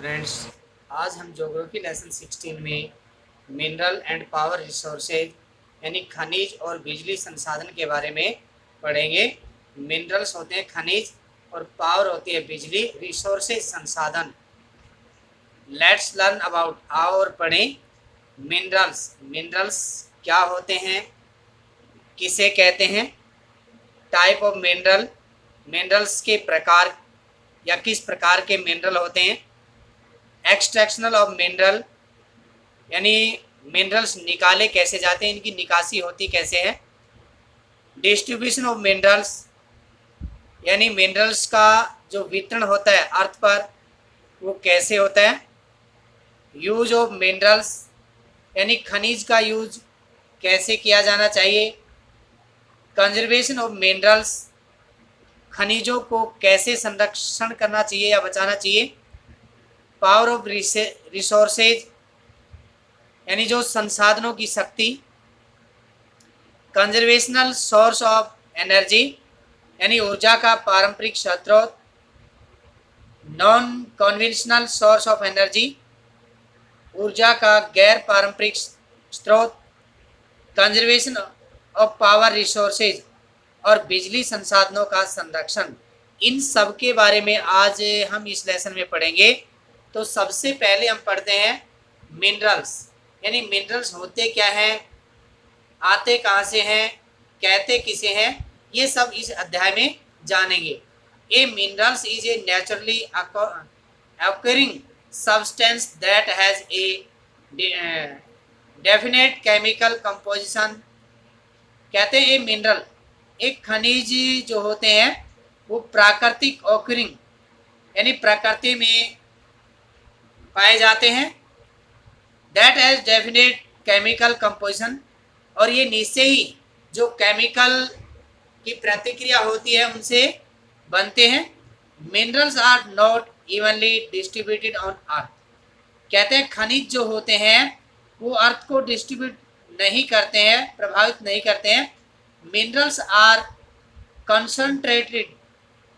Friends, आज हम geography lesson 16 में मिनरल एंड पावर रिसोर्सेज यानी खनिज और बिजली संसाधन के बारे में पढ़ेंगे। मिनरल्स होते हैं खनिज और पावर होती है बिजली, रिसोर्सेज संसाधन। लेट्स लर्न अबाउट, आओ और पढ़ें मिनरल्स। मिनरल्स क्या होते हैं, किसे कहते हैं, टाइप ऑफ मिनरल, मिनरल्स के प्रकार या किस प्रकार के मिनरल होते हैं, एक्सट्रैक्शनल ऑफ मिनरल यानी मिनरल्स निकाले कैसे जाते हैं, इनकी निकासी होती कैसे है, डिस्ट्रीब्यूशन ऑफ मिनरल्स यानी मिनरल्स का जो वितरण होता है अर्थ पर वो कैसे होता है, यूज ऑफ मिनरल्स यानी खनिज का यूज कैसे किया जाना चाहिए, कंजर्वेशन ऑफ मिनरल्स खनिजों को कैसे संरक्षण करना चाहिए या बचाना चाहिए, पावर ऑफ रिसोर्सेज यानी जो संसाधनों की शक्ति, कंजर्वेशनल सोर्स ऑफ एनर्जी यानी ऊर्जा का पारंपरिक स्रोत, non conventional source of energy ऊर्जा का गैर पारंपरिक स्रोत, कंजर्वेशन ऑफ पावर रिसोर्सेज और बिजली संसाधनों का संरक्षण। इन सब के बारे में आज हम इस लेसन में पढ़ेंगे। तो सबसे पहले हम पढ़ते हैं मिनरल्स यानी मिनरल्स होते क्या हैं, आते कहाँ से हैं, कहते किसे हैं, ये सब इस अध्याय में जानेंगे। A minerals is a naturally occurring substance that has a definite chemical composition। कहते हैं ये मिनरल एक खनिज जो होते हैं वो प्राकृतिक occurring यानी प्रकृति में पाए जाते हैं, that has definite chemical composition और ये निश्चय ही जो केमिकल की प्रतिक्रिया होती है उनसे बनते हैं। Minerals are not evenly distributed on earth. कहते हैं खनिज जो होते हैं वो अर्थ को डिस्ट्रीब्यूट नहीं करते हैं, प्रभावित नहीं करते हैं। Minerals are concentrated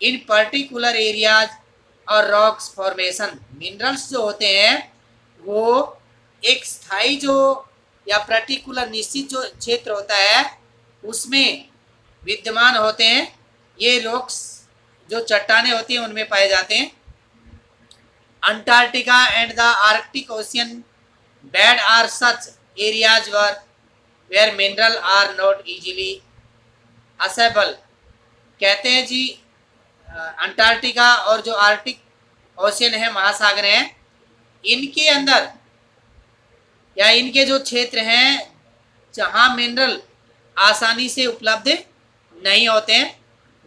in particular areas और रॉक्स फॉर्मेशन। मिनरल्स जो होते हैं वो एक स्थायी जो या पर्टिकुलर निश्चित जो क्षेत्र होता है उसमें विद्यमान होते हैं। ये रॉक्स जो चट्टानें होती हैं उनमें पाए जाते हैं। Antarctica and the Arctic ocean bed are such areas where mineral are not easily accessible. कहते हैं जी अंटार्कटिका और जो आर्कटिक ओशियन है, महासागर हैं, इनके अंदर या इनके जो क्षेत्र हैं जहां मिनरल आसानी से उपलब्ध नहीं होते हैं।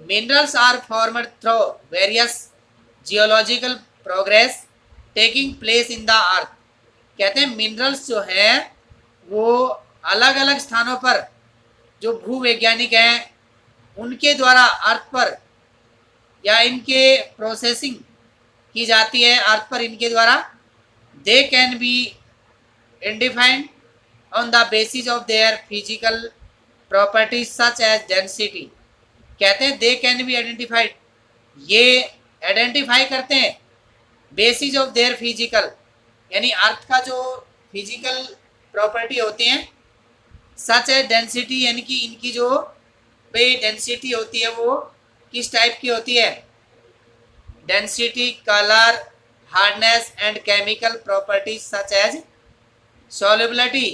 Minerals are formed through various geological progress taking place in the earth. कहते हैं मिनरल्स जो है वो अलग अलग स्थानों पर जो भूवैज्ञानिक हैं उनके द्वारा अर्थ पर या इनके प्रोसेसिंग की जाती है अर्थ पर इनके द्वारा। They can be identified on the basis of their physical properties such as density. कहते हैं दे कैन बी आइडेंटिफाइड, ये आइडेंटिफाई करते हैं बेसिस ऑफ देयर फिजिकल यानी अर्थ का जो फिजिकल प्रॉपर्टी होती हैं, सच एज डेंसिटी यानी कि इनकी जो डेंसिटी होती है वो किस टाइप की होती है, density, colour, hardness and chemical properties such as solubility.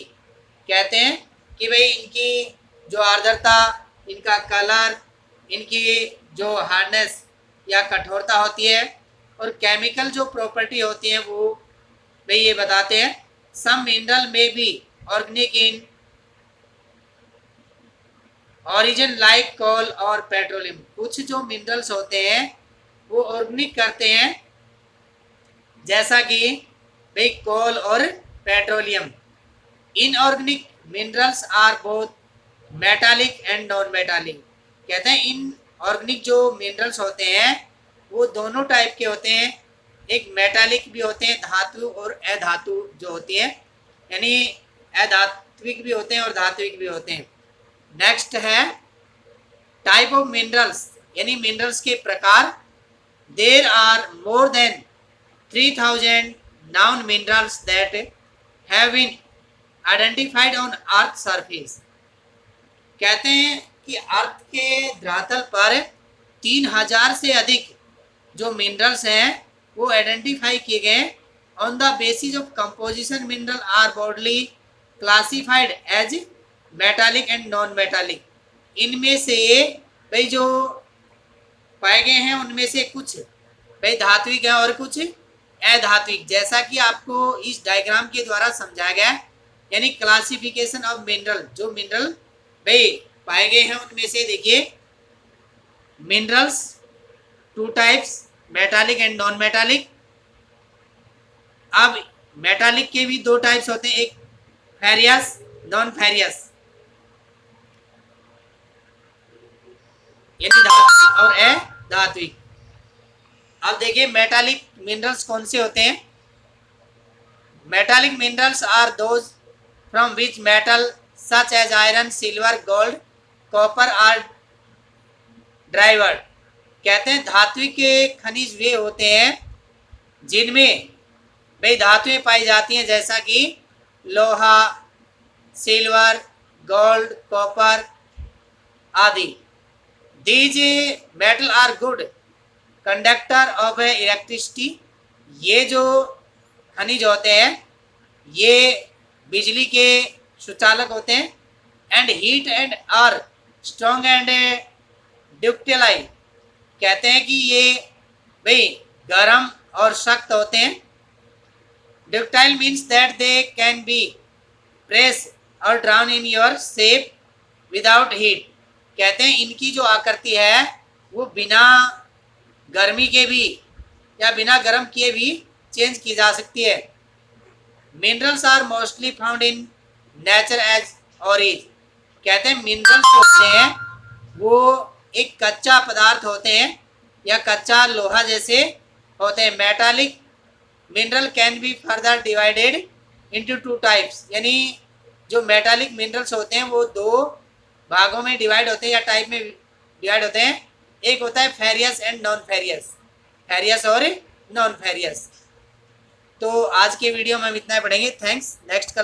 कहते हैं कि भाई इनकी जो आर्द्रता, इनका कलर, इनकी जो हार्डनेस या कठोरता होती है और केमिकल जो प्रॉपर्टी होती है वो भाई ये बताते हैं। सम मिनरल में भी ऑर्गेनिक इन ऑरिजिन लाइक कोल और पेट्रोलियम। कुछ जो मिनरल्स होते हैं वो ऑर्गेनिक करते हैं जैसा कि भाई कोल और petroleum. Inorganic minerals are both metallic and non metallic. कहते हैं इन ऑर्गेनिक जो मिनरल्स होते हैं वो दोनों टाइप के होते हैं, एक मेटालिक भी होते हैं, धातु और अधातु जो होती है, यानी अधात्विक भी होते हैं और धात्विक भी होते हैं। नेक्स्ट है टाइप ऑफ मिनरल्स यानी मिनरल्स के प्रकार। There are more than 3000 known minerals that have been identified on earth surface. कहते हैं कि अर्थ के धरातल पर 3000 से अधिक जो मिनरल्स हैं वो आइडेंटिफाई किए गए। On the basis of composition mineral are broadly classified as metallic and non metallic. इनमें से भाई जो पाए गए हैं उनमें से कुछ भाई धात्विक है और कुछ अधात्विक, जैसा कि आपको इस डायग्राम के द्वारा समझाया गया। यानी क्लासिफिकेशन ऑफ मिनरल, जो मिनरल भाई पाए गए हैं उनमें से देखिए minerals two types, metallic and non metallic. अब मेटालिक के भी दो टाइप्स होते हैं, एक फेरियस, नॉन फेरियस, यानी धात्विक और अधात्विक। अब देखिए मेटालिक मिनरल्स कौन से होते हैं। Metallic minerals are those from which metal such as iron, silver, gold, copper are derived. कहते हैं धात्विक के खनिज वे होते हैं जिनमें भाई धातुएं पाई जाती हैं, जैसा कि लोहा, सिल्वर, गोल्ड, कॉपर आदि। These metal are good conductor of electricity. ये जो खनिज होते हैं ये बिजली के सुचालक होते हैं। And heat and are strong and ductile. कहते हैं कि ये भाई गर्म और सख्त होते हैं। Ductile means that they can be press और drawn in your shape without heat. कहते हैं इनकी जो आकृति है वो बिना गर्मी के भी या बिना गर्म किए भी चेंज की जा सकती है। Minerals are mostly found in nature as orange. कहते हैं मिनरल्स होते हैं वो एक कच्चा पदार्थ होते हैं या कच्चा लोहा जैसे होते हैं। Metallic mineral can be further divided into two types. यानी जो मेटालिक मिनरल्स होते हैं वो दो भागों में डिवाइड होते हैं या टाइप में डिवाइड होते हैं। एक होता है furious and non furious, furious और नॉन फेरियस। तो आज के वीडियो में हम इतना ही पढ़ेंगे। थैंक्स। नेक्स्ट कल